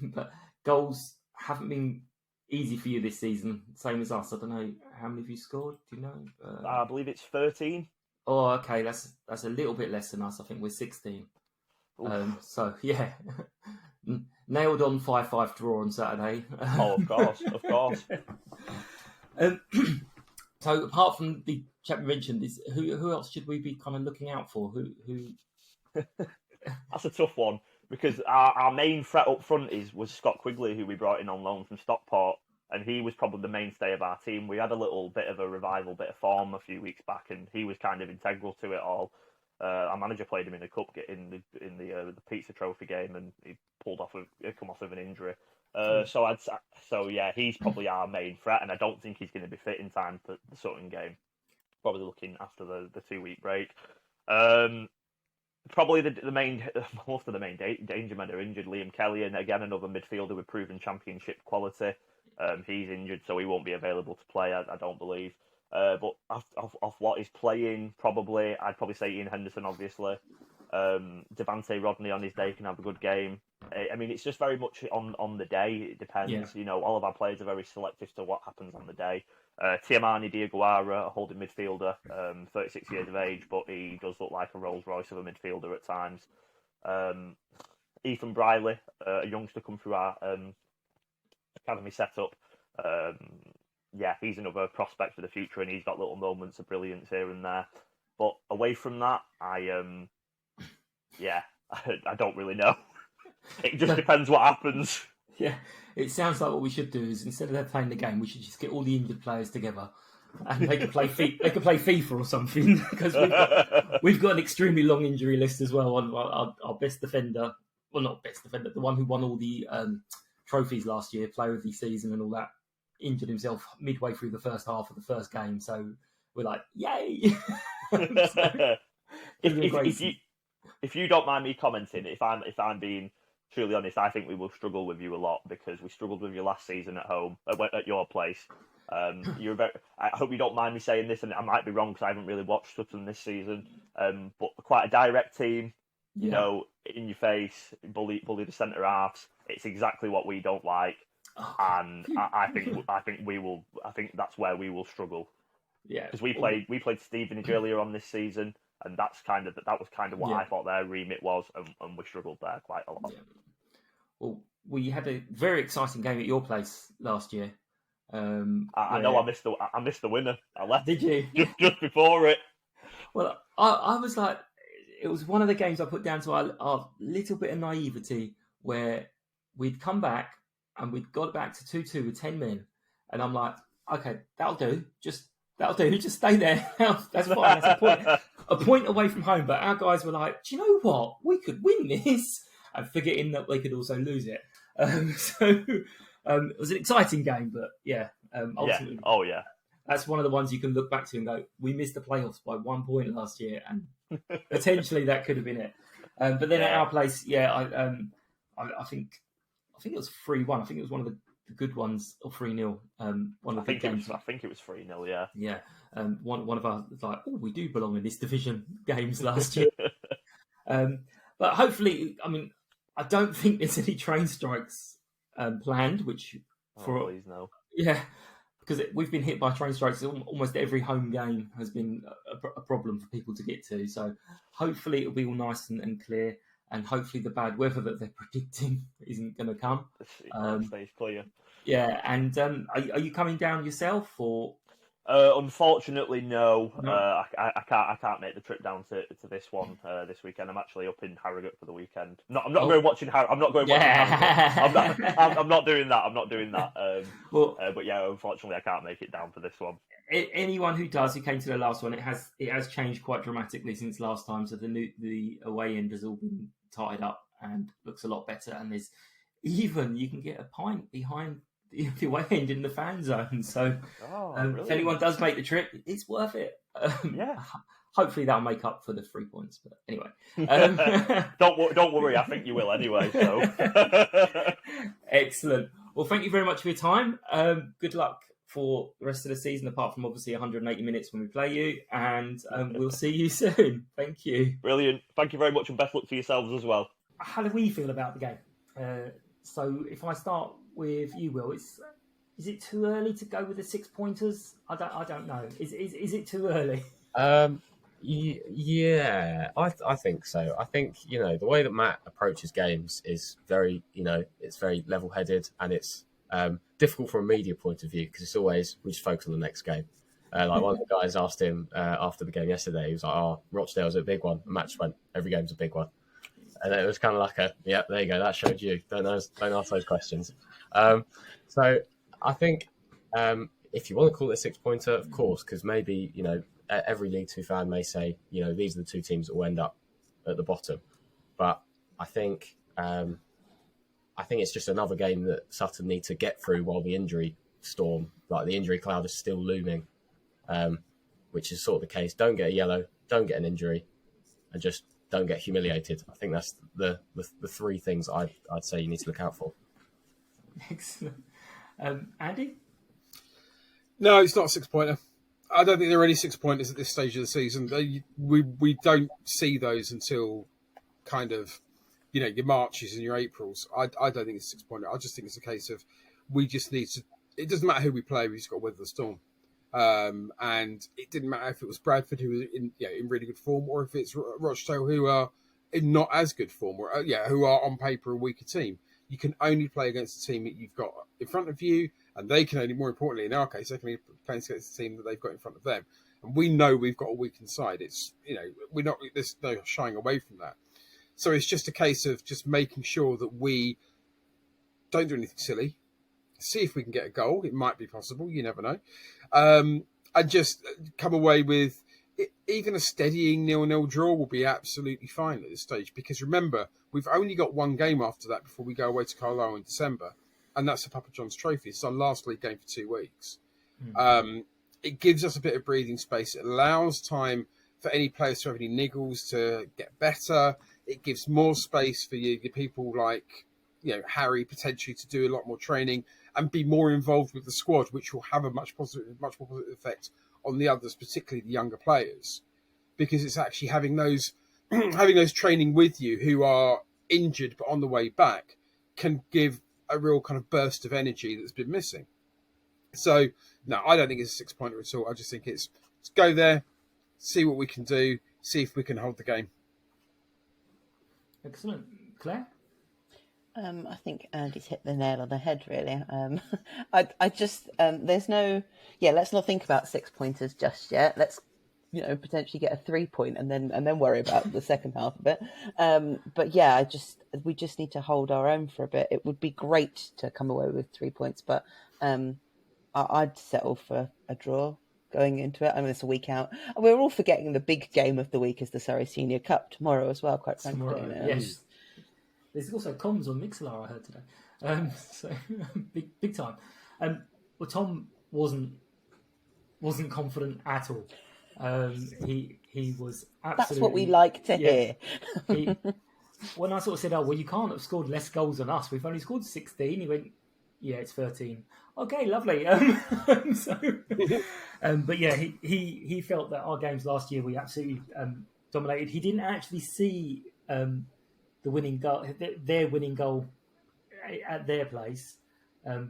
But goals haven't been easy for you this season, same as us. I don't know how many have you scored. Do you know? I believe it's 13. Oh, okay, that's a little bit less than us. I think we're 16. So yeah, nailed on 5-5 draw on Saturday. Oh, of course. So apart from the chap you mentioned, who else should we be kind of looking out for? Who? That's a tough one. Because our main threat up front was Scott Quigley, who we brought in on loan from Stockport, and he was probably the mainstay of our team. We had a little bit of a revival, bit of form a few weeks back, and he was kind of integral to it all. Our manager played him in the cup in the Pizza Trophy game, and he come off of an injury. So he's probably our main threat, and I don't think he's going to be fit in time for the Sutton game. Probably looking after the 2-week break. Probably most of the main danger men are injured. Liam Kelly, and again another midfielder with proven championship quality. He's injured, so he won't be available to play. I don't believe. But off what he's playing, I'd probably say Ian Henderson, obviously. Devante Rodney on his day can have a good game. I mean, it's just very much on the day. It depends. Yeah. You know, all of our players are very selective to what happens on the day. Tiamani Diaguara, a holding midfielder, 36 years of age, but he does look like a Rolls Royce of a midfielder at times. Ethan Briley, a youngster come through our academy setup. Yeah, he's another prospect for the future, and he's got little moments of brilliance here and there. But away from that, I don't really know. It just depends what happens. Yeah, it sounds like what we should do is instead of them playing the game, we should just get all the injured players together, and they could play FIFA or something, because we've got an extremely long injury list as well. On our best defender, well, not best defender, the one who won all the trophies last year, player of the season and all that, injured himself midway through the first half of the first game. So we're like, yay! If you don't mind me commenting, if I'm being truly honest, I think we will struggle with you a lot, because we struggled with you last season at home, at your place. I hope you don't mind me saying this, and I might be wrong because I haven't really watched Sutton this season, but quite a direct team, you know, in your face, bully the centre halves. It's exactly what we don't like, and I think that's where we will struggle. Yeah, because we played Stevenage earlier on this season, and that was kind of what I thought their remit was, and we struggled there quite a lot. Yeah. Well, we had a very exciting game at your place last year. I know I missed the winner. I left. Did you? just before it? Well, I was like, it was one of the games I put down to our little bit of naivety, where we'd come back and we'd got back to 2-2 with 10 men, and I'm like, okay, that'll do. Just stay there. That's fine. That's a point away from home. But our guys were like, do you know what? We could win this, and forgetting that they could also lose it. It was an exciting game, but ultimately, that's one of the ones you can look back to and go, we missed the playoffs by 1 point last year, and potentially that could have been it. But then at our place, I think it was 3-1. I think it was one of the good ones, or 3-0. One of the big games. I think it was 3-0. Yeah. Yeah. One of our like, oh, we do belong in this division games last year. But hopefully, I mean, I don't think there's any train strikes planned. Which please no. Yeah, because we've been hit by train strikes. Almost every home game has been a problem for people to get to. So hopefully it'll be all nice and clear. And hopefully the bad weather that they're predicting isn't going to come. Stays clear. Yeah, and are you coming down yourself, or? Unfortunately, no. I can't make the trip down to this one this weekend. I'm actually up in Harrogate for the weekend. I'm not going watching Harrogate. I'm not doing that. But yeah, unfortunately, I can't make it down for this one. Anyone who came to the last one, it has changed quite dramatically since last time. So the away end has all been tied up and looks a lot better. And there's even, you can get a pint behind the away end in the fan zone. So if anyone does make the trip, it's worth it. Hopefully that'll make up for the 3 points. But anyway, don't worry. I think you will anyway. So excellent. Well, thank you very much for your time. Good luck for the rest of the season, apart from obviously 180 minutes when we play you, and we'll see you soon. Thank you. Brilliant. Thank you very much, and best luck to yourselves as well. How do we feel about the game? So if I start with you, Will, is it too early to go with the 6 pointers? I don't know. Is it too early? Yeah, I think so. I think, the way that Matt approaches games is very, it's very level-headed, and it's difficult from a media point of view, because it's always, we just focus on the next game. Like one of the guys asked him after the game yesterday, he was like, Rochdale's a big one. The match went, every game's a big one. And it was kind of like there you go, that showed you. Don't ask those questions. So I think if you want to call it a 6-pointer, of course, because maybe, every League Two fan may say, these are the two teams that will end up at the bottom. But I think it's just another game that Sutton need to get through while the injury storm, like the injury cloud, is still looming, which is sort of the case. Don't get a yellow, don't get an injury, and just don't get humiliated. I think that's the three things I'd say you need to look out for. Excellent. Andy? No, it's not a 6-pointer. I don't think there are any 6-pointers at this stage of the season. We don't see those until kind of your Marches and your Aprils. I don't think it's 6 pointer. I just think it's a case of we just need to. It doesn't matter who we play. We just got to weather the storm. And it didn't matter if it was Bradford, who was in really good form, or if it's Rochdale, who are in not as good form, or who are on paper a weaker team. You can only play against the team that you've got in front of you, and they can only, more importantly, in our case, they can only play against the team that they've got in front of them. And we know we've got a weakened side. It's there's no shying away from that. So it's just a case of just making sure that we don't do anything silly. See if we can get a goal. It might be possible. You never know. And just come away with even a steadying 0-0 draw will be absolutely fine at this stage. Because remember, we've only got one game after that before we go away to Carlisle in December. And that's the Papa John's Trophy. It's our last league game for 2 weeks. It gives us a bit of breathing space. It allows time for any players to have any niggles to get better. It gives more space for your people like Harry potentially to do a lot more training and be more involved with the squad, which will have a much more positive effect on the others, particularly the younger players, because it's actually having those training with you who are injured but on the way back can give a real kind of burst of energy that's been missing. So no, I don't think it's a 6 pointer at all. I just think let's go there, see what we can do, see if we can hold the game. Excellent. Claire? I think Andy's hit the nail on the head, really. I just, there's no, let's not think about 6 pointers just yet. Let's, potentially get a 3 point and then worry about the second half of it. But yeah, we just need to hold our own for a bit. It would be great to come away with 3 points, but I'd settle for a draw going into it. I mean, it's a week out. We're all forgetting the big game of the week is the Surrey Senior Cup tomorrow as well, quite frankly. Tomorrow, yes. There's also comms on Mixlr, I heard today. So big time. Well, Tom wasn't confident at all. He was absolutely. That's what we like to hear. When I sort of said, "Oh, well, you can't have scored less goals than us. We've only scored 16." He went, "Yeah, it's 13." Okay, lovely. But yeah, he felt that our games last year we absolutely dominated. He didn't actually see the winning goal, their winning goal at their place,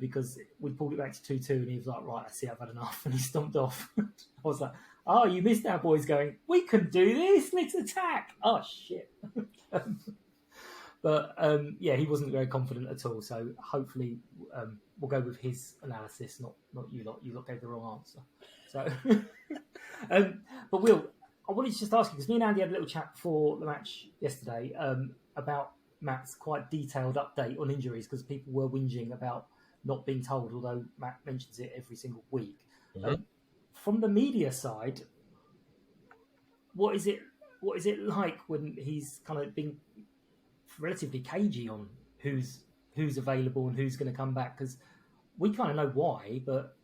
because we pulled it back to 2-2, and he was like, "Right, I see, I've had enough," and he stomped off. I was like, "Oh, you missed our boys going, we can do this, let's attack." Oh, shit. But he wasn't very confident at all, so hopefully we'll go with his analysis, not you lot. You lot gave the wrong answer. So, but Will, I wanted to just ask you, because me and Andy had a little chat before the match yesterday about Matt's quite detailed update on injuries, because people were whinging about not being told, although Matt mentions it every single week. Mm-hmm. From the media side, what is it like when he's kind of been relatively cagey on who's available and who's going to come back? Because we kind of know why, but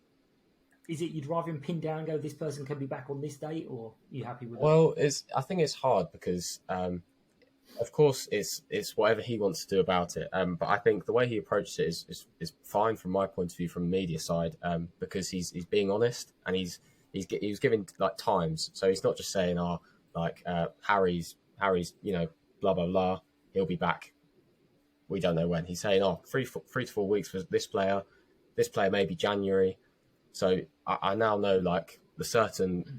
is it you'd rather him pin down and go, this person can be back on this date, or are you happy with it? Well, I think it's hard because, of course, it's whatever he wants to do about it. But I think the way he approached it is fine from my point of view, from the media side, because he's being honest, and he was giving like times, so he's not just saying, Harry's blah blah blah, he'll be back. We don't know when. He's saying, 3 to 4 weeks for this player. This player maybe January. So I now know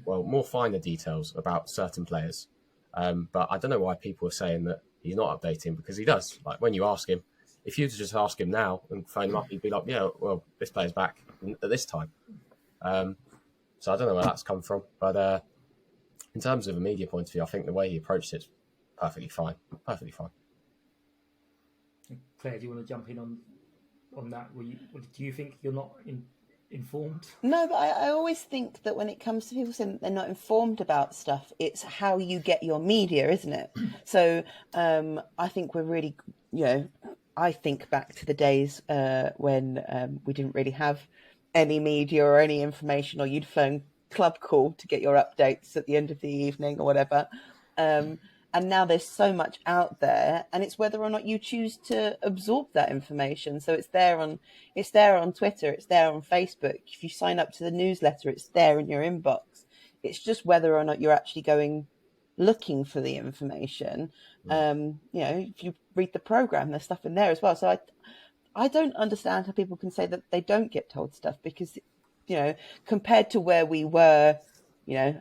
more finer details about certain players. But I don't know why people are saying that he's not updating, because he does. Like when you ask him, if you just ask him now and phone him up, he'd be like, "Yeah, well, this player's back at this time." So I don't know where that's come from. But in terms of a media point of view, I think the way he approached it's perfectly fine. Perfectly fine. Claire, do you want to jump in on that? Do you think you're not informed? No, but I always think that when it comes to people saying they're not informed about stuff, it's how you get your media, isn't it? So I think we're really, I think back to the days when we didn't really have any media or any information, or you'd phone Club Call to get your updates at the end of the evening or whatever. And now there's so much out there, and it's whether or not you choose to absorb that information. So it's there on Twitter, it's there on Facebook. If you sign up to the newsletter, it's there in your inbox. It's just whether or not you're actually going looking for the information. If you read the programme, there's stuff in there as well. So I don't understand how people can say that they don't get told stuff, because, compared to where we were,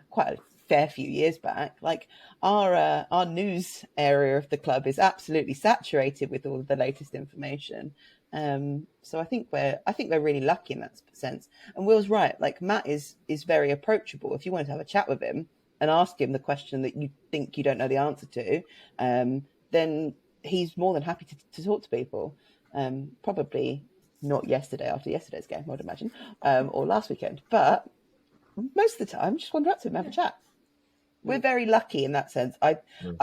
quite a fair few years back, like our news area of the club is absolutely saturated with all of the latest information. So I think we're really lucky in that sense. And Will's right. Like, Matt is very approachable. If you wanted to have a chat with him and ask him the question that you think you don't know the answer to, then he's more than happy to talk to people. Probably not yesterday after yesterday's game, I'd imagine, or last weekend. But most of the time, just wander up to him and have a chat. We're very lucky in that sense. I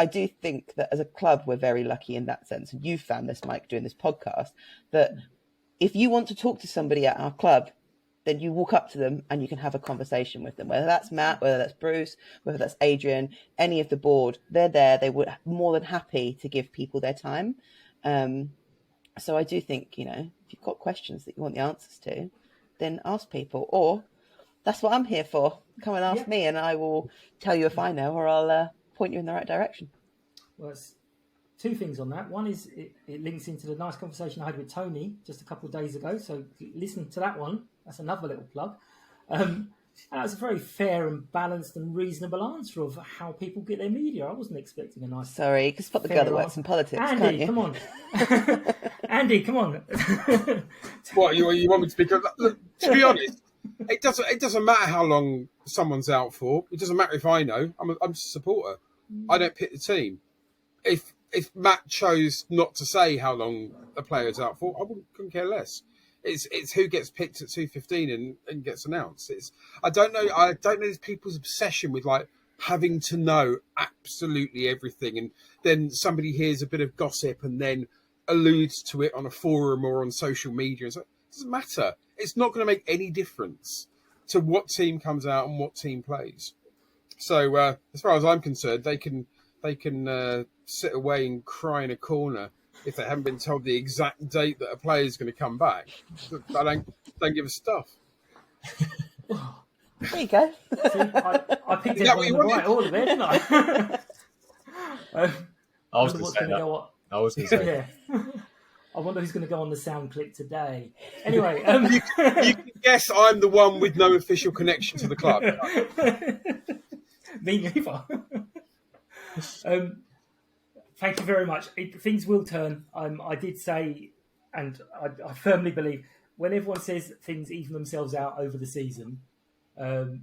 do think that as a club, we're very lucky in that sense. And you've found this, Mike, doing this podcast, that if you want to talk to somebody at our club, then you walk up to them and you can have a conversation with them, whether that's Matt, whether that's Bruce, whether that's Adrian, any of the board. They're there. They were more than happy to give people their time. So I do think, if you've got questions that you want the answers to, then ask people. Or that's what I'm here for. Come and ask me, and I will tell you if I know, or I'll point you in the right direction. Well, it's two things on that. One is it links into the nice conversation I had with Tony just a couple of days ago. So listen to that one. That's another little plug. And that was a very fair and balanced and reasonable answer of how people get their media. I wasn't expecting a nice... Sorry, you can spot the girl that works in politics, Andy, can't you? come on. Andy, come on. What, you want me to speak? Look, to be honest, it doesn't matter how long someone's out for. It doesn't matter if I know. I'm just a supporter. I don't pick the team. If Matt chose not to say how long a player's out for, couldn't care less. It's who gets picked at 2:15 and gets announced. I don't know these people's obsession with like having to know absolutely everything, and then somebody hears a bit of gossip and then alludes to it on a forum or on social media. It's like, it doesn't matter. It's not going to make any difference to what team comes out and what team plays. So as far as I'm concerned, they can sit away and cry in a corner if they haven't been told the exact date that a player is going to come back. I don't give a stuff. There you go. See, I picked it on the right order there, didn't I? I was going to say that. I was going to say yeah. I wonder who's going to go on the sound clip today. Anyway, you can guess I'm the one with no official connection to the club. Me neither. Thank you very much. Things will turn. I did say, and I firmly believe, when everyone says things even themselves out over the season, we're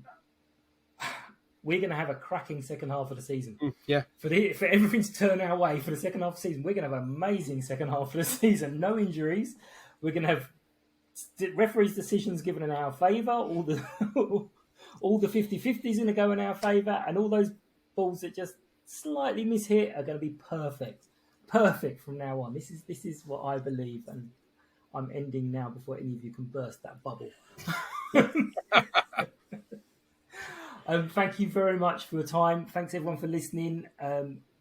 going to have a cracking second half of the season. Yeah. For everything to turn our way for the second half of the season, we're going to have an amazing second half of the season. No injuries. We're going to have referees' decisions given in our favour. All the 50-50s going to go in our favour, and all those balls that just slightly mishit are going to be perfect from now on. This is what I believe, and I'm ending now before any of you can burst that bubble. Thank you very much for your time. Thanks everyone for listening.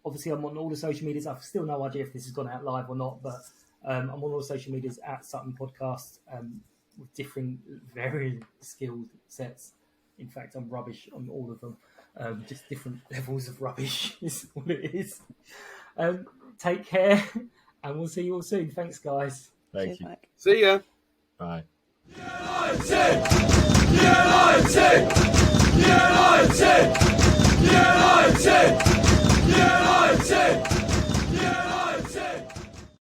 Obviously, I'm on all the social medias. I've still no idea if this has gone out live or not, but I'm on all the social medias at Sutton Podcast with different varying skill sets. In fact, I'm rubbish on all of them. Just different levels of rubbish is all it is. Take care, and we'll see you all soon. Thanks, guys. Thank you. Mike. See ya. Bye. United! United! United! United! United!